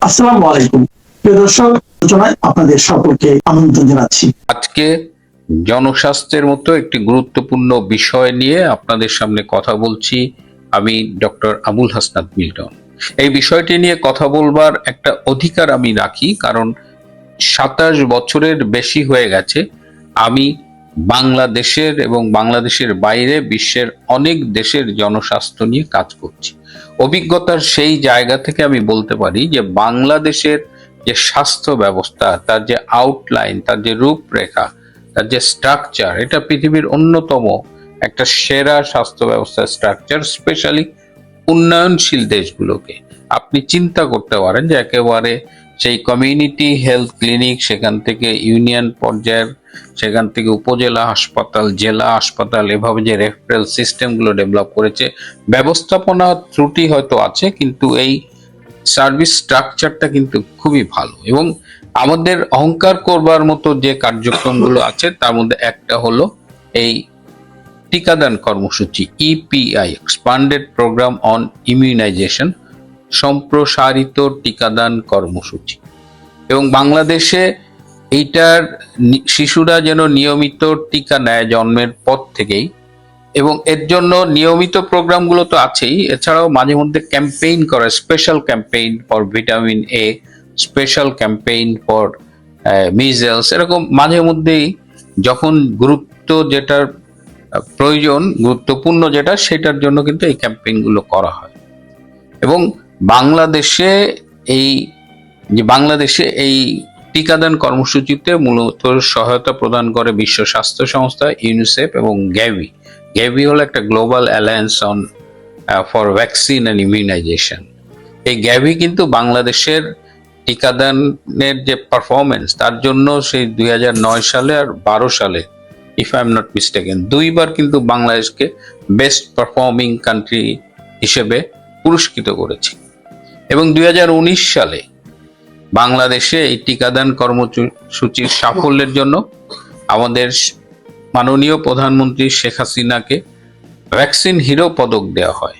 আসসালামু আলাইকুম প্রিয় দর্শক, আলোচনায় আপনাদের সকলকে আমন্ত্রণ জানাচ্ছি। আজকে জনস্বাস্থ্যের মতো একটি গুরুত্বপূর্ণ বিষয় নিয়ে আপনাদের সামনে কথা বলছি। আমি ডক্টর আবুল হাসনাত মিল্টন। এই বিষয়টি নিয়ে কথা বলবার একটা অধিকার আমি রাখি, কারণ 27 বছরের বেশি হয়ে গেছে আমি বাংলাদেশের এবং বাংলাদেশের বাইরে বিশ্বের অনেক দেশের জনস্বাস্থ্য নিয়ে কাজ করছি। অভিজ্ঞতার সেই জায়গা থেকে আমি বলতে পারি যে বাংলাদেশের যে স্বাস্থ্য ব্যবস্থা, তার যে আউটলাইন, তার যে রূপরেখা, তার যে স্ট্রাকচার, এটা পৃথিবীর অন্যতম একটা সেরা স্বাস্থ্য ব্যবস্থার স্ট্রাকচার। স্পেশালি উন্নয়নশীল দেশগুলোকে আপনি চিন্তা করতে পারেন যে একেবারে সেই কমিউনিটি হেলথ ক্লিনিক, সেখান থেকে ইউনিয়ন পর্যায়ের, সেখান থেকে উপজেলা হাসপাতাল, জেলা হাসপাতাল, এভাবে যে রেফারেল সিস্টেমগুলো ডেভেলপ করেছে। ব্যবস্থাপনা ত্রুটি হয়তো আছে, কিন্তু এই সার্ভিস স্ট্রাকচারটা কিন্তু খুবই ভালো। এবং আমাদের অহংকার করবার মতো যে কার্যক্রমগুলো আছে তার মধ্যে একটা হলো এই টিকাদান কর্মসূচি, EPI, expanded programme on immunisation, সম্প্রসারিত টিকাদান কর্মসূচি। এবং বাংলাদেশে এইটার শিশুরা যেন নিয়মিত টিকা নেয় জন্মের পর থেকেই, এবং এর জন্য নিয়মিত প্রোগ্রামগুলো তো আছেই, এছাড়াও মাঝে মধ্যে ক্যাম্পেইন করে, special campaign for vitamin A, special campaign for measles, এরকম মাঝে মধ্যেই যখন যেটার প্রয়োজন, গুরুত্বপূর্ণ যেটা, সেটার জন্য কিন্তু এই ক্যাম্পেইনগুলো করা হয়। এবং বাংলাদেশে এই টিকাদান কর্মসূচিতে মূলত সহায়তা প্রদান করে বিশ্ব স্বাস্থ্য সংস্থা, ইউনিসেফ এবং গ্যাভি। গ্যাভি হলো একটা global alliance on for vaccine and immunisation. এই গ্যাভি কিন্তু বাংলাদেশের টিকাদানের যে পারফরমেন্স, তার জন্য সেই 2009 সালে আর 12 সালে, if I am not mistaken, দুইবার কিন্তু বাংলাদেশকে বেস্ট পারফর্মিং কান্ট্রি হিসেবে পুরস্কৃত করেছে। এবং 2019 সালে বাংলাদেশে এই টিকাদান কর্মসূচির সাফল্যের জন্য আমাদের মাননীয় প্রধানমন্ত্রী শেখ হাসিনাকে ভ্যাকসিন হিরো পদক দেওয়া হয়।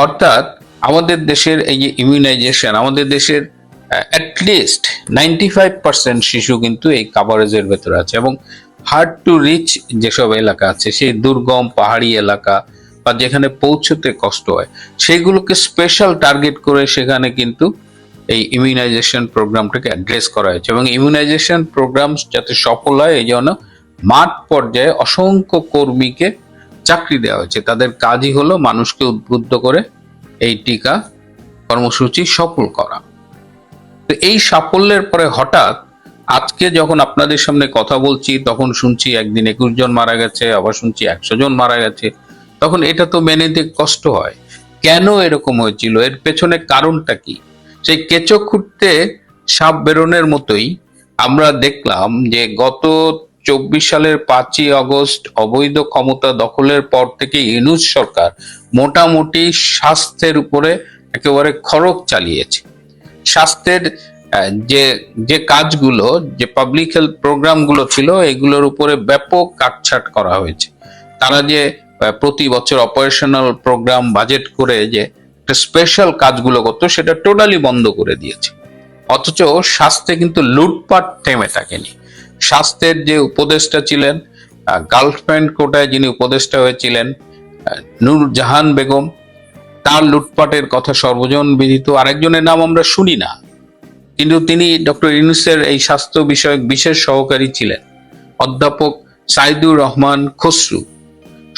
অর্থাৎ আমাদের দেশের এই যে ইমিউনাইজেশন, আমাদের দেশের অ্যাটলিস্ট 95% শিশু কিন্তু এই কাভারেজের ভেতরে আছে। এবং হার্ড টু রিচ যেসব এলাকা আছে, সেই দুর্গম পাহাড়ি এলাকা বা যেখানে পৌঁছতে কষ্ট হয়, সেগুলোকে স্পেশাল টার্গেট করে সেখানে কিন্তু এই ইমিউনাইজেশন প্রোগ্রামটাকে অ্যাড্রেস করা হয়েছে। এবং ইমিউনাইজেশন প্রোগ্রাম যাতে সফল হয়, এই জন্য মাঠ পর্যায়ে অসংখ্য কর্মীকে চাকরি দেওয়া হয়েছে। তাদের কাজই হলো মানুষকে উদ্বুদ্ধ করে এই টিকা কর্মসূচি সফল করা। তো এই সাফল্যের পরে হঠাৎ আজকে যখন আপনাদের সামনে কথা বলছি, তখন শুনছি একদিন 21 জন মারা গেছে, আবার শুনছি 100 জন মারা গেছে। তখন এটা তো মেনে নিতে কষ্ট হয়। কেন এরকম হয়েছিল, এর পেছনে কারণটা কি? সেই কেঁচো খুঁড়তে সাপ বেরোনোর মতোই আমরা দেখলাম যে গত 24 সালের 5ই আগস্ট অবৈধ ক্ষমতা দখলের পর থেকে ইউনূস সরকার মোটামুটি স্বাস্থ্যের উপরে একেবারে খড়গ চালিয়েছে। স্বাস্থ্যের যে যে কাজগুলো, যে পাবলিক হেলথ প্রোগ্রামগুলো ছিল, এগুলোর উপরে ব্যাপক কাটছাট করা হয়েছে। তারা যে প্রতি বছর অপারেশনাল প্রোগ্রাম বাজেট করে যে একটা স্পেশাল কাজগুলো করতো, সেটা টোটালি বন্ধ করে দিয়েছে। অথচ স্বাস্থ্যে কিন্তু লুটপাট থেমে থাকেনি। স্বাস্থ্যের যে উপদেষ্টা ছিলেন, গার্লফ্রেন্ড কোটায় যিনি উপদেষ্টা হয়েছিলেন, নূরজাহান বেগম, তার লুটপাটের কথা সর্বজন বিদিত। আরেকজনের নাম আমরা শুনি না, কিন্তু তিনি ডক্টর ইউনূসের এই স্বাস্থ্য বিষয়ক বিশেষ সহকারী ছিলেন, অধ্যাপক সাইদুর রহমান খসরু।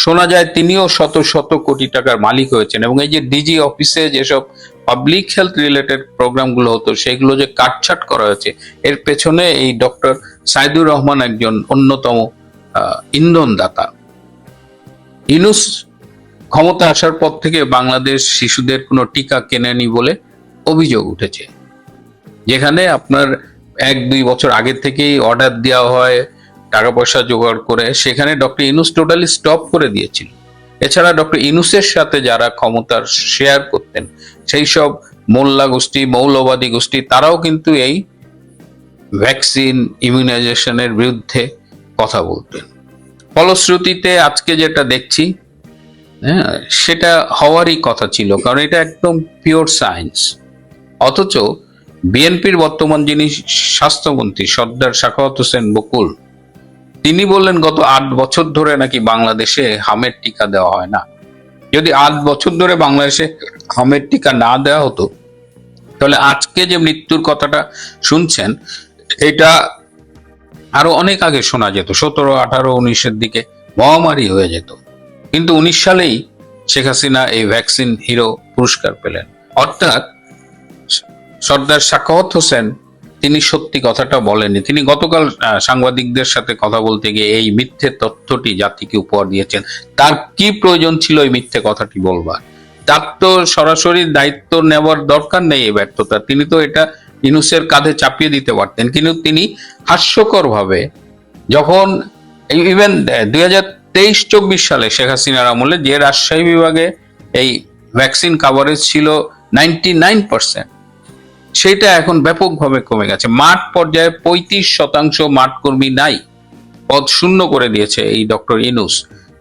শোনা যায় তিনিও শত শত কোটি টাকার মালিক হয়েছেন। এবং এই যে ডিজি অফিসে যেসব পাবলিক হেলথ রিলেটেড প্রোগ্রামগুলো হতো, সেগুলো যে কাটছাট করা হয়েছে, এর পেছনে এই ডক্টর সাইদুর রহমান একজন অন্যতম ইন্ধনদাতা। ইউনূস ক্ষমতা আসার পর থেকে বাংলাদেশ শিশুদের কোনো টিকা কেনেনি বলে অভিযোগ উঠেছে। যেখানে আপনার 1-2 বছর আগে থেকেই অর্ডার দেওয়া হয় টাকা পয়সা জোগাড় করে, সেখানে ডক্টর ইউনূস টোটালি স্টপ করে দিয়েছিল। এছাড়া ডক্টর ইউনূসের সাথে যারা ক্ষমতার শেয়ার করতেন, সেই সব মোল্লা গোষ্ঠী, মৌলবাদী গোষ্ঠী, তারাও কিন্তু এই ভ্যাকসিন ইমিউনাইজেশনের বিরুদ্ধে কথা বলতেন। ফলশ্রুতিতে আজকে যেটা দেখছি, সেটা হওয়ারই কথা ছিল, কারণ এটা একদম পিওর সায়েন্স। অথচ বিএনপির বর্তমান যিনি স্বাস্থ্যমন্ত্রী সর্দার সাখাওয়াত হোসেন বকুল, তিনি বললেন গত 8 বছর ধরে নাকি বাংলাদেশে হামের টিকা দেওয়া হয় না। যদি 8 বছর ধরে বাংলাদেশে হামের টিকা না দেওয়া হতো, তাহলে আজকে যে মৃত্যুর কথাটা শুনছেন এটা আরো অনেক আগে শোনা যেত, 17, 18, 19-এর দিকে মহামারী হয়ে যেত। কিন্তু 19 সালেই শেখ হাসিনা এই ভ্যাকসিন হিরো পুরস্কার পেলেন। অর্থাৎ সর্দার সাখাওয়াত হোসেন তিনি সত্যি কথাটা বলেননি। তিনি গতকাল সাংবাদিকদের সাথে কথা বলতে গিয়ে এই মিথ্যে তথ্যটি জাতিকে উপহার দিয়েছেন। তার কি প্রয়োজন ছিল এই মিথ্যে কথাটি বলবার? তার তো সরাসরি দায়িত্ব নেওয়ার দরকার নেই এই ব্যর্থতা। তিনি তো এটা ইউনূসের কাঁধে চাপিয়ে দিতে পারতেন। কিন্তু তিনি হাস্যকর ভাবে, যখন ইভেন 2023-24 সালে শেখ হাসিনার আমলে যে রাজশাহী বিভাগে এই ভ্যাকসিন কাভারেজ ছিল 99%, সেটা এখন ব্যাপকভাবে কমে গেছে। মাঠ পর্যায়ে 35% মাঠ কর্মী নাই, পদ শূন্য করে দিয়েছে এই ডক্টর ইউনূস।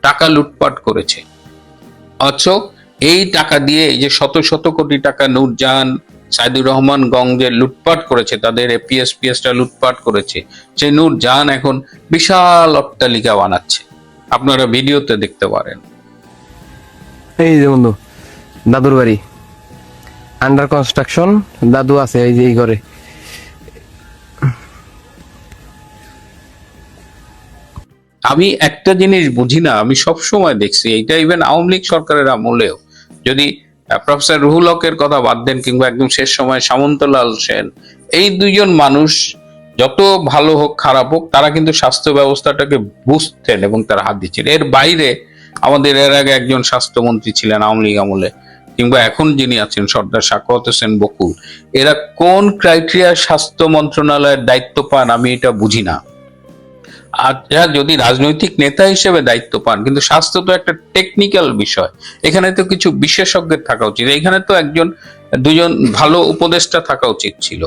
টাকা লুটপাট করেছে। অথচ এই টাকা দিয়ে এই যে শত শত কোটি টাকা নূরজাহান, সাইদুর রহমান গঞ্জে লুটপাট করেছে, তাদের এপিএসপিএসটা লুটপাট করেছে, সেই নূরজাহান এখন বিশাল অট্টালিকা বানাচ্ছে। আপনারা ভিডিওতে দেখতে পারেন। এই যে বন্ধু দাদুর বাড়ি আন্ডার কনস্ট্রাকশন, দাদু আছে এই যে এই ঘরে। আমি একটা জিনিস বুঝি না, আমি সব সময় দেখছি এইটা ইভেন আওয়ামী লীগ সরকারের আমলেও, যদি প্রফেসর রুহুল হকের কথা বাদ দেন কিংবা একদম শেষ সময় সামন্তলাল সেন, এই দুইজন মানুষ যত ভালো হোক খারাপ হোক, তারা কিন্তু স্বাস্থ্য ব্যবস্থাটাকে বুঝতেন এবং তারা হাত দিচ্ছেন। এর বাইরে আমাদের এর আগে একজন স্বাস্থ্যমন্ত্রী ছিলেন আওয়ামী লীগ আমলে, কিংবা এখন যিনি আছেন সর্দার সাখাওয়াত হোসেন বকুল, এরা কোন ক্রাইটেরিয়া স্বাস্থ্য মন্ত্রণালয়ের দায়িত্ব পান আমি এটা বুঝি না। আর যদি রাজনৈতিক নেতা হিসেবে দায়িত্ব পান, কিন্তু স্বাস্থ্য তো একটা টেকনিক্যাল বিষয়, এখানে তো কিছু বিশেষজ্ঞের থাকা উচিত। এখানে তো একজন দুজন ভালো উপদেষ্টা থাকা উচিত ছিল।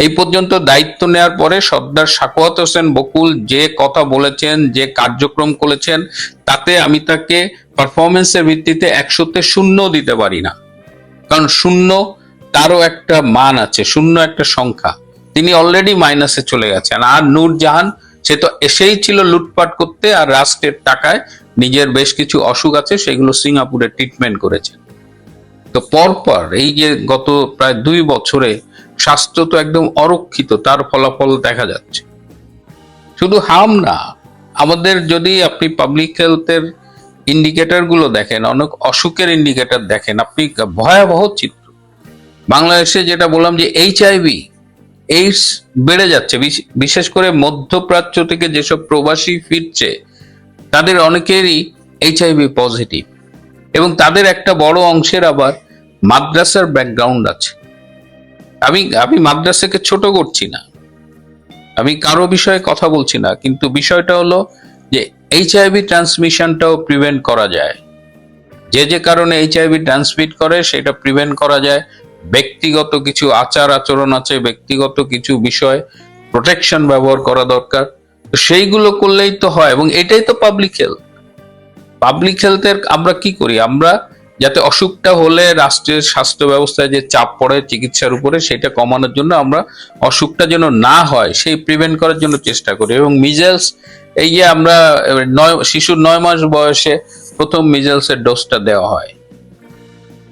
এই পর্যন্ত দায়িত্ব নেওয়ার পরে সর্দার সাখাওয়াত হোসেন বকুল যে কথা বলেছেন, যে কার্যক্রম করেছেন, তাতে আমি তাকে পারফরমেন্সের ভিত্তিতে 100-তে 0 দিতে পারি না। কারণ 0 তারও একটা মান আছে, 0 একটা সংখ্যা। তিনি অলরেডি মাইনাসে চলে গেছেন। আর নূরজাহান, সে তো এসেই ছিল লুটপাট করতে, আর রাষ্ট্রের টাকায় নিজের বেশ কিছু অসুখ আছে সেগুলো সিঙ্গাপুরে ট্রিটমেন্ট করেছেন। তো পরপর এই যে গত প্রায় 2 বছরে স্বাস্থ্য তো একদম অরক্ষিত, তার ফলাফল দেখা যাচ্ছে। শুধু হাম না, আমাদের যদি আপনি পাবলিক হেলথের ইন্ডিকেটর গুলো দেখেন, অনেক অসুখের ইন্ডিকেটর দেখেন, আপনি ভয়াবহ চিত্র। বাংলাদেশে যেটা বললাম যে এইচআইভি এইডস বেড়ে যাচ্ছে, বিশেষ করে মধ্যপ্রাচ্য থেকে যেসব প্রবাসী ফিরছে তাদের অনেকেরই এইচআইভি পজিটিভ, এবং তাদের একটা বড় অংশের আবার মাদ্রাসার ব্যাকগ্রাউন্ড আছে। আমি মাদ্রাসাকে ছোট করছি না, আমি কারো বিষয়ে কথা বলছি না, কিন্তু বিষয়টা হলো যে এইচআইভি ট্রান্সমিশনটাও প্রিভেন্ট করা যায়। যে যে কারণে এইচআইভি ট্রান্সমিট করে সেটা প্রিভেন্ট করা যায়। ব্যক্তিগত কিছু আচার আচরণ আছে, ব্যক্তিগত কিছু বিষয় প্রোটেকশন ব্যবহার করা দরকার, তো সেইগুলো করলেই তো হয়। এবং এটাই তো পাবলিক হেলথ। পাবলিক হেলথের আমরা কি করি, আমরা যাতে অসুখটা হলে রাষ্ট্রের স্বাস্থ্য ব্যবস্থায় যে চাপ পড়ে চিকিৎসার উপরে, সেটা কমানোর জন্য আমরা অসুখটা যেন না হয় সেই প্রিভেন্ট করার জন্য চেষ্টা করি। এবং মিজেলস, এই যে আমরা শিশুর 9 মাস বয়সে প্রথম মিজেলসের ডোজটা দেওয়া হয়,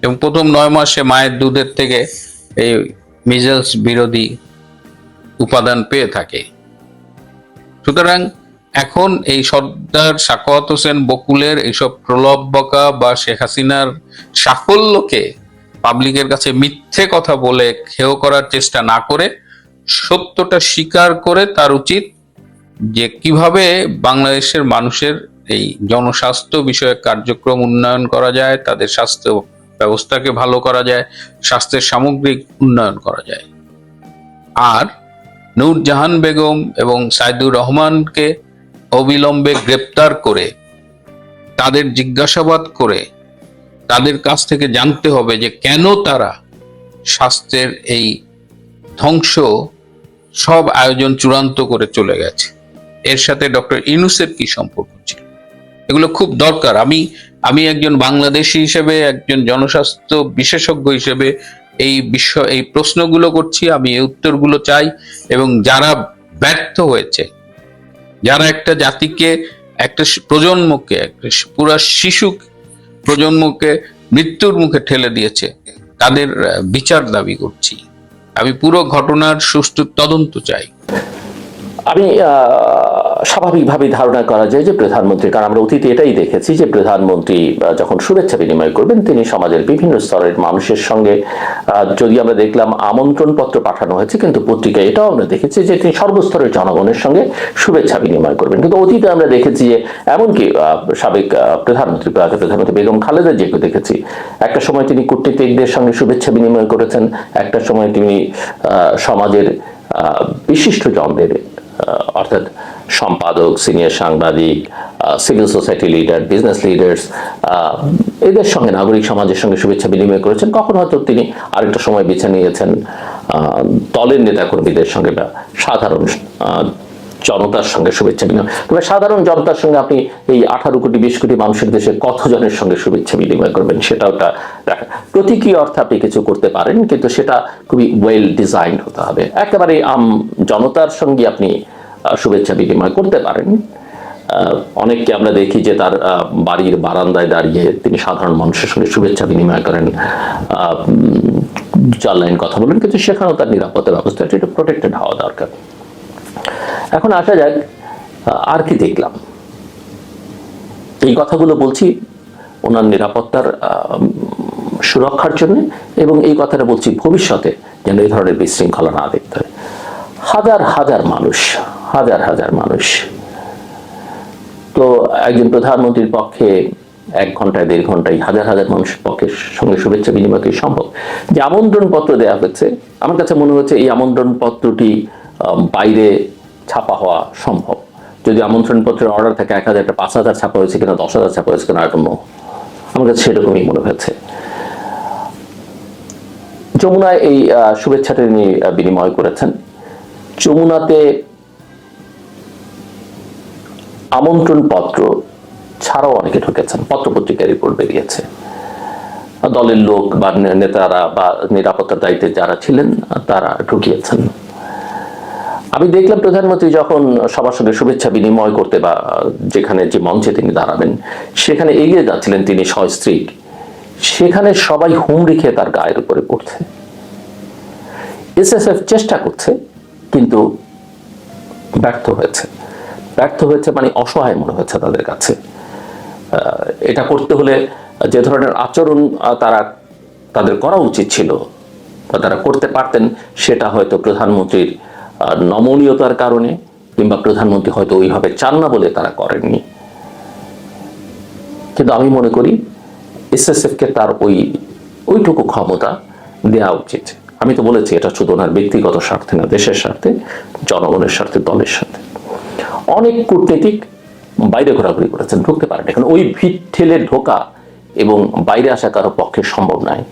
এবং প্রথম 9 মাসে মায়ের দুধের থেকে এই মিজেলস বিরোধী উপাদান পেয়ে থাকে। সুতরাং এখন এই সর্দার সাখাওয়াত হোসেন বকুলের এইসব প্রলোভ বকা বা শেখ হাসিনার সাফল্যকে পাবলিকের কাছে মিথ্যে কথা বলে হেয় করার চেষ্টা না করে সত্যটা স্বীকার করে তার উচিত যে কিভাবে বাংলাদেশের মানুষের এই জনস্বাস্থ্য বিষয়ক কার্যক্রম উন্নয়ন করা যায়, তাদের স্বাস্থ্য ব্যবস্থাকে ভালো করা যায়, স্বাস্থ্যের সামগ্রিক উন্নয়ন করা যায়। আর নূরজাহান বেগম এবং সাইদুর রহমানকে অবিলম্বে গ্রেপ্তার করে তাদের জিজ্ঞাসাবাদ করে তাদের কাছ থেকে জানতে হবে যে কেন তারা স্বাস্থ্যের এই ধ্বংস সব আয়োজন চূড়ান্ত করে চলে গেছে। এর সাথে ডক্টর ইউনূসের কি সম্পর্ক ছিল, এগুলো খুব দরকার। আমি একজন বাংলাদেশী হিসেবে, একজন জনস্বাস্থ্য বিশেষজ্ঞ হিসেবে এই প্রশ্নগুলো করছি, আমি এই উত্তরগুলো চাই। এবং যারা ব্যর্থ হয়েছে, যারা একটা জাতিকে, একটা প্রজন্মকে, একটা পুরা শিশু প্রজন্মকে মৃত্যুর মুখে ঠেলে দিয়েছে, তাদের বিচার দাবি করছি। আমি পুরো ঘটনার সুষ্ঠু তদন্ত চাই। আমি স্বাভাবিকভাবেই ধারণা করা যায় যে প্রধানমন্ত্রী, কারণ আমরা অতীতে এটাই দেখেছি যে প্রধানমন্ত্রী যখন শুভেচ্ছা বিনিময় করবেন তিনি সমাজের বিভিন্ন স্তরের মানুষের সঙ্গে, যদি আমরা দেখলাম আমন্ত্রণ পত্র পাঠানো হয়েছে, কিন্তু পত্রিকায় এটাও আমরা দেখেছি যে তিনি সর্বস্তরের জনগণের সঙ্গে শুভেচ্ছা বিনিময় করবেন। কিন্তু অতীতে আমরা দেখেছি যে এমনকি সাবেক প্রধানমন্ত্রী বেগম খালেদা জিয়াকে দেখেছি একটা সময় তিনি কূটনীতিকদের সঙ্গে শুভেচ্ছা বিনিময় করেছেন, একটা সময় তিনি সমাজের বিশিষ্ট জনদের, অর্থাৎ সম্পাদক, সিনিয়র সাংবাদিক, civil society leader, business leaders, এদের সঙ্গে, নাগরিক সমাজের সঙ্গে শুভেচ্ছা বিনিময় করেছেন। কখন হয়তো তিনি আরেকটা সময় বেছে নিয়েছেন দলের নেতাকর্মীদের সঙ্গে বা সাধারণ জনতার সঙ্গে শুভেচ্ছা বিনিময়। তবে সাধারণ জনতার সঙ্গে আপনি এই 18 কোটি 20 কোটি মানুষের দেশে কতজনের সঙ্গে শুভেচ্ছা বিনিময় করবেন সেটাও দেখা। প্রতীকী অর্থে আপনি কিছু করতে পারেন, কিন্তু সেটা খুবই ওয়েল ডিজাইন হতে হবে। একেবারে জনতার সঙ্গে আপনি শুভেচ্ছা বিনিময় করতে পারেন। অনেককে আমরা দেখি যে তার বাড়ির বারান্দায় দাঁড়িয়ে তিনি সাধারণ মানুষের সঙ্গে শুভেচ্ছা বিনিময় করেন, চার লাইন কথা বলেন, কিন্তু সেখানেও তার নিরাপত্তা ব্যবস্থা এটা প্রোটেক্টেড হওয়া দরকার। এখন আসা যাক আর কি দেখলাম। এই কথাগুলো বলছি ওনার নিরাপত্তার সুরক্ষার জন্য, এবং এই কথাটা বলছি ভবিষ্যতে যেন এই ধরনের বিশৃঙ্খলা না দেখতে হয়। হাজার হাজার মানুষ তো একজন প্রধানমন্ত্রীর পক্ষে 1 ঘন্টায় 1.5 ঘন্টায় হাজার হাজার মানুষের পক্ষে সঙ্গে শুভেচ্ছা বিনিময় কি সম্ভব? যে আমন্ত্রণ পত্র দেওয়া হচ্ছে, আমার কাছে মনে হচ্ছে এই আমন্ত্রণ পত্রটি বাইরে ছাপা হওয়া সম্ভব। যদি আমন্ত্রণ পত্রের অর্ডার থাকে 1000 5000 ছাপা হয়েছে কিনা, 10,000 ছাপা হয়েছে কিনা, আমার কাছে সেরকমই মনে হয়েছে। যমুনায় এই শুভেচ্ছাটা তিনি বিনিময় করেছেন। যমুনাতে আমন্ত্রণ পত্র ছাড়াও অনেকে ঢুকেছেন, পত্রপত্রিকার রিপোর্ট বেরিয়েছে। দলের লোক বা নেতারা বা নিরাপত্তার দায়িত্বে যারা ছিলেন তারা ঢুকিয়েছেন। আমি দেখলাম প্রধানমন্ত্রী যখন সবার সঙ্গে শুভেচ্ছা বিনিময় করতে বা যেখানে যে মঞ্চে তিনি দাঁড়াবেন সেখানে এগিয়ে যাচ্ছিলেন তিনি সস্ত্রীক, সেখানে সবাই হুমড়ি খেয়ে তার গায়ের উপরে পড়ছে। এসএসএফ চেষ্টা করছে কিন্তু ব্যর্থ হয়েছে, মানে অসহায় মনে হচ্ছে তাদের কাছে। এটা করতে হলে যে ধরনের আচরণ তাদের করা উচিত ছিল বা তারা করতে পারতেন, সেটা হয়তো প্রধানমন্ত্রীর নমনীয়তার কারণে কিংবা প্রধানমন্ত্রী হয়তো ওইভাবে চান না বলে তারা করেননি। কিন্তু আমি মনে করি এসএসএফকে তার ওইটুকু ক্ষমতা দেওয়া উচিত। আমি তো বলেছি এটা শুধু ওনার ব্যক্তিগত স্বার্থে না, দেশের স্বার্থে, জনগণের স্বার্থে, দলের স্বার্থে। অনেক কূটনীতিক বাইরে ঘোরাঘুরি করেছেন, ঢুকতে পারেন। এখন ওই ভিড় ঠেলে ঢোকা এবং বাইরে আসা কারো পক্ষে সম্ভব নয়।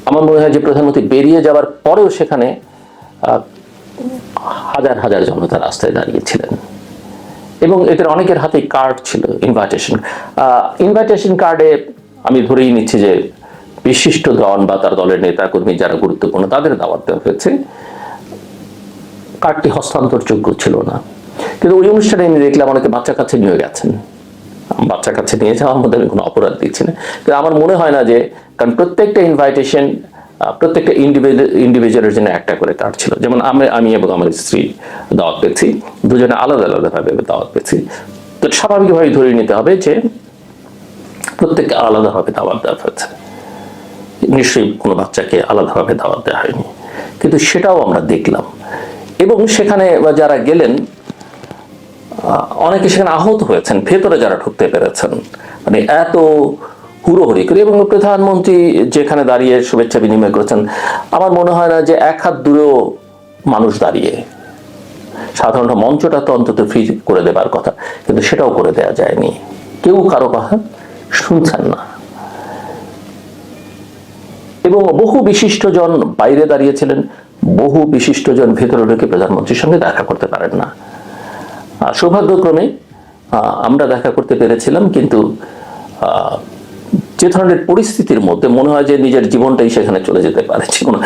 আমার মনে হয় যে প্রধানমন্ত্রী বেরিয়ে যাওয়ার পরেও সেখানে হাজার হাজার জনতা রাস্তায় দাঁড়িয়েছিলেন এবং এদের অনেকের হাতে কার্ড ছিল, ইনভাইটেশন কার্ডে আমি ধরেই নিচ্ছি যে বিশিষ্ট জন বা তার দলের নেতা কর্মী যারা গুরুত্বপূর্ণ তাদের দাওয়াত দেওয়া হয়েছে। কার্ডটি হস্তান্তরযোগ্য ছিল না, কিন্তু ওই অনুষ্ঠানে আমি দেখলাম অনেকে বাচ্চা কাছে নিয়ে গেছেন। বাচ্চা কাছে নিয়ে যাওয়ার মধ্যে আমি কোনো অপরাধ দিচ্ছি না, কিন্তু আমার মনে হয় না যে, কারণ প্রত্যেকটা ইনভাইটেশন প্রত্যেকটা ইন্ডিভিজুয়ালের জন্য একটা করে কার্ড ছিল। যেমন আমি এবং আমার স্ত্রী দাওয়াত পেয়েছি, দুজনে আলাদা আলাদাভাবে দাওয়াত পেয়েছি। তো স্বাভাবিকভাবে ধরে নিতে হবে যে প্রত্যেককে আলাদাভাবে দাওয়াত দেওয়া হয়েছে, নিশ্চয়ই কোনো বাচ্চাকে আলাদাভাবে দাওয়াত দেওয়া হয়নি। কিন্তু সেটাও আমরা দেখলাম এবং সেখানে যারা গেলেন অনেকে সেখানে আহত হয়েছেন, ভেতরে যারা ঢুকতে পেরেছেন, মানে এত হুড়োহুড়ি করে। এবং প্রধানমন্ত্রী যেখানে দাঁড়িয়ে শুভেচ্ছা বিনিময় করেছেন, আমার মনে হয় না যে 1 হাত দূরেও মানুষ দাঁড়িয়ে। সাধারণত মঞ্চটা তো অন্তত ফ্রি করে দেবার কথা, কিন্তু সেটাও করে দেওয়া যায়নি। কেউ কারো কথা শুনছেন না এবং বহু বিশিষ্টজন বাইরে দাঁড়িয়েছিলেন, বহু বিশিষ্টজন ভেতরে ঢুকে প্রধানমন্ত্রীর সঙ্গে দেখা করতে পারেন না। সৌভাগ্যক্রমে আমরা দেখা করতে পেরেছিলাম, কিন্তু যে ধরনের পরিস্থিতির মধ্যে মনে হয় যে নিজের জীবনটাই সেখানে চলে যেতে পারে, যে কোনো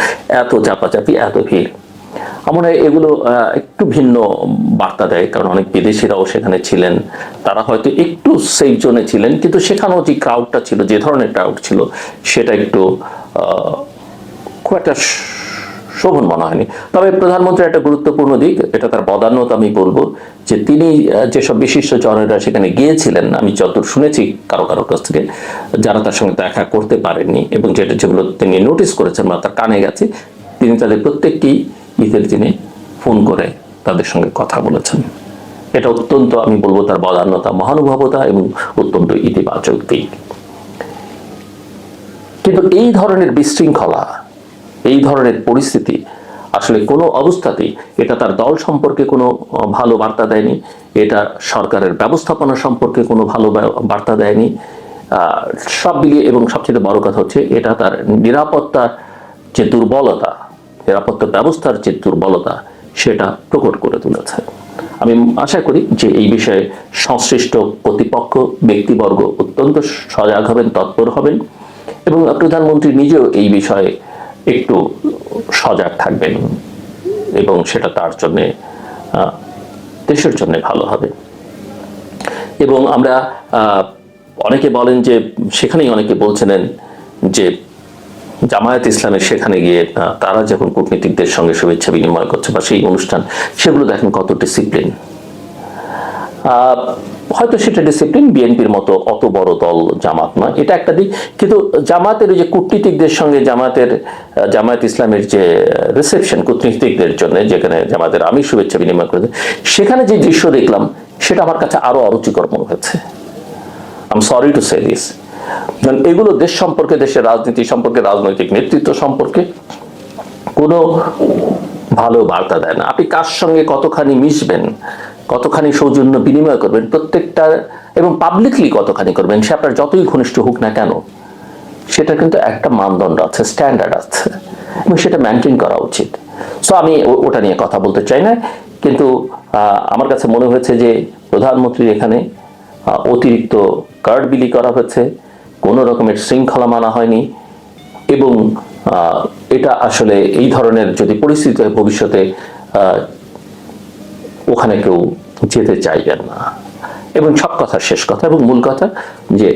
এত চাপাচাপি, এত ভিড়। আমার এগুলো একটু ভিন্ন বার্তা দেয়, কারণ অনেক বিদেশিরাও সেখানে ছিলেন, তারা হয়তো একটু সেফ জোনে ছিলেন, কিন্তু সেখানেও যে ক্রাউডটা ছিল, যে ধরনের ক্রাউড ছিল, সেটা একটু খুব একটা শোভন মনে হয়নি। তবে প্রধানমন্ত্রীর একটা গুরুত্বপূর্ণ দিক, এটা তার বদান্যতা আমি বলবো, যে তিনি যেসব বিশিষ্ট জনেরা সেখানে গিয়েছিলেন, আমি যতদূর শুনেছি কারো কারো কাছ থেকে, যারা তার সঙ্গে দেখা করতে পারেননি এবং যেগুলো তিনি নোটিস করেছেন বা তার কানে গেছে, তিনি তাদের প্রত্যেককেই ঈদের দিনে ফোন করে তাদের সঙ্গে কথা বলেছেন। এটা অত্যন্ত, আমি বলবো, তার বদান্যতা, মহানুভবতা এবং অত্যন্ত ইতিবাচক দিক। কিন্তু এই ধরনের বিশৃঙ্খলা, এই ধরনের পরিস্থিতি আসলে কোনো অবস্থাতেই এটা তার দল সম্পর্কে কোনো ভালো বার্তা দেয়নি, এটা সরকারের ব্যবস্থাপনা সম্পর্কে কোনো ভালো বার্তা দেয়নি, সব মিলিয়ে। এবং সবচেয়ে বড় কথা হচ্ছে, এটা তার নিরাপত্তার যে দুর্বলতা, নিরাপত্তা ব্যবস্থার যে দুর্বলতা, সেটা প্রকট করে তুলেছে। আমি আশা করি যে এই বিষয়ে সংশ্লিষ্ট কর্তৃপক্ষ, ব্যক্তিবর্গ অত্যন্ত সজাগ হবেন, তৎপর হবেন, এবং প্রধানমন্ত্রী নিজেও এই বিষয়ে একটু সজাগ থাকবেন, এবং সেটা তার জন্যে, দেশের জন্য ভালো হবে। এবং আমরা অনেকে বলেন যে, সেখানেই অনেকে বলছিলেন যে জামায়াত ইসলামের সেখানে গিয়ে তারা যখন কূটনীতিকদের সঙ্গে শুভেচ্ছা বিনিময় করছে বা সেই অনুষ্ঠান, সেগুলো দেখেন কত ডিসিপ্লিন। হয়তো সেটা ডিসিপ্লিন বিএনপির মতো অত বড় দল জামাত নয়, এটা একটা দিক। কিন্তু জামাতের ওই যে কূটনীতিকদের সঙ্গে জামায়াত ইসলামের যে রিসেপশন কূটনীতিকদের জন্য, যেখানে জামাতের আমি শুভেচ্ছা বিনিময় করেছি, সেখানে যে দৃশ্য দেখলাম, সেটা আমার কাছে আরো অরুচিকর মনে হয়েছে। I am sorry to say this. এগুলো দেশ সম্পর্কে, দেশের রাজনীতি সম্পর্কে, রাজনৈতিক নেতৃত্ব সম্পর্কে কোনো ভালো বার্তা দেয় না। আপনি কার সঙ্গে কতখানি মিশবেন, কতখানি সৌজন্য বিনিময় করবেন, প্রত্যেকটা, এবং পাবলিকলি কতখানি করবেন, সে আপনার যতই ঘনিষ্ঠ হোক না কেন, সেটা কিন্তু একটা মানদণ্ড আছে, স্ট্যান্ডার্ড আছে, এবং সেটা মেনটেন করা উচিত। সো আমি ওটা নিয়ে কথা বলতে চাই না, কিন্তু আমার কাছে মনে হয়েছে যে প্রধানমন্ত্রীর এখানে অতিরিক্ত কার্ড বিলি করা হয়েছে, কোনো রকমের শৃঙ্খলা মানা হয়নি, এবং এটা আসলে এই ধরনের যদি পরিস্থিতি হয় ভবিষ্যতে, ওখানে কেউ যেতে চাইবেন না। এবং সব কথা, শেষ কথা এবং মূল কথা, যে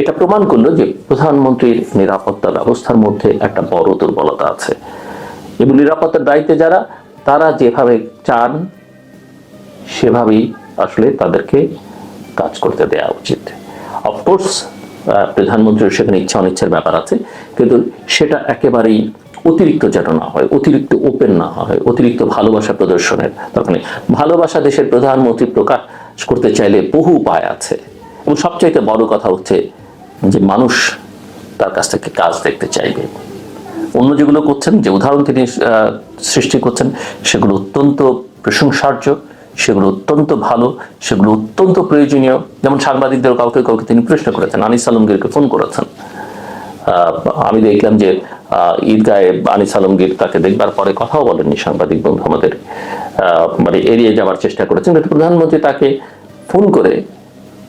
এটা প্রমাণ করলো যে প্রধানমন্ত্রীর নিরাপত্তা ব্যবস্থার মধ্যে একটা বড় দুর্বলতা আছে, এবং নিরাপত্তার দায়িত্বে যারা, তারা যেভাবে চান সেভাবেই আসলে তাদেরকে কাজ করতে দেওয়া উচিত। অফকোর্স প্রধানমন্ত্রীর সেখানে ইচ্ছা অনিচ্ছার ব্যাপার আছে, কিন্তু সেটা একেবারেই অতিরিক্ত যেন না হয়, অতিরিক্ত ওপেন না হয়, অতিরিক্ত ভালোবাসা প্রদর্শনের দরকার নেই। ভালোবাসা দেশের প্রধানমন্ত্রী প্রকাশ করতে চাইলে বহু উপায় আছে, এবং সবচাইতে বড় কথা হচ্ছে যে মানুষ তার কাছ থেকে কাজ দেখতে চাইবে। অন্য যেগুলো করছেন, যে উদাহরণ তিনি সৃষ্টি করছেন, সেগুলো অত্যন্ত প্রশংসার্য, সেগুলো অত্যন্ত ভালো, সেগুলো অত্যন্ত প্রয়োজনীয়। যেমন সাংবাদিকদের কাউকে কাউকে তিনি প্রশ্ন করেছেন, আনিস আলমগীরকে ফোন করেছেন। আমি দেখলাম যে ঈদগাহে আনিস আলমগীর তাকে দেখবার পরে কথাও বলেননি সাংবাদিক বন্ধু আমাদের, মানে এড়িয়ে যাওয়ার চেষ্টা করেছেন, কিন্তু প্রধানমন্ত্রী তাকে ফোন করে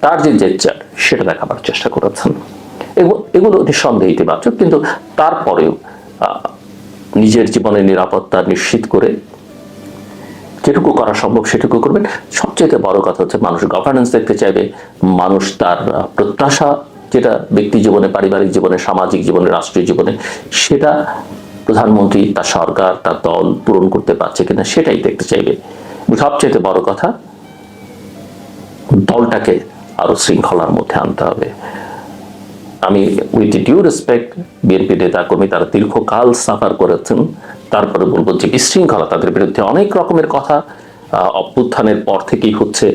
তার যে জেস্চার সেটা দেখাবার চেষ্টা করেছেন। এগুলো নিঃসন্দেহে ইতিবাচক, কিন্তু তারপরেও নিজের জীবনের নিরাপত্তা নিশ্চিত করে যেটুকু করা সম্ভব সেটুকু করবেন। সবচেয়ে বড় কথা হচ্ছে মানুষ গভর্নেন্স দেখতে চাইবে, মানুষ তার প্রত্যাশা, যেটা ব্যক্তি জীবনে, পারিবারিক জীবনে, সামাজিক জীবনে, রাষ্ট্রীয় জীবনে, সেটা প্রধানমন্ত্রী, তার সরকার, তার দল পূরণ করতে পারছে কিনা, সেটাই দেখতে চাইবে। সবচেয়ে বড় কথা, দলটাকে আরো শৃঙ্খলার মধ্যে আনতে হবে। আমি উইথ ডিউ রেসপেক্ট বিএনপি নেতা কর্মী, তারা দীর্ঘকাল সাফার করেছেন, তারপরে বলবো যে বিশৃঙ্খলা, তাদের বিরুদ্ধে অনেক রকমের কথা অভ্যুত্থানের পর থেকেই হচ্ছে,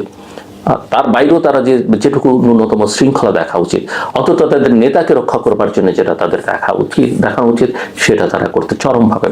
তার বাইরেও তারা যেটুকু ন্যূনতম শৃঙ্খলা দেখা উচিত, অন্তত তাদের নেতাকে রক্ষা করবার জন্য যেটা তাদের দেখানো উচিত, সেটা তারা করতে চরমভাবে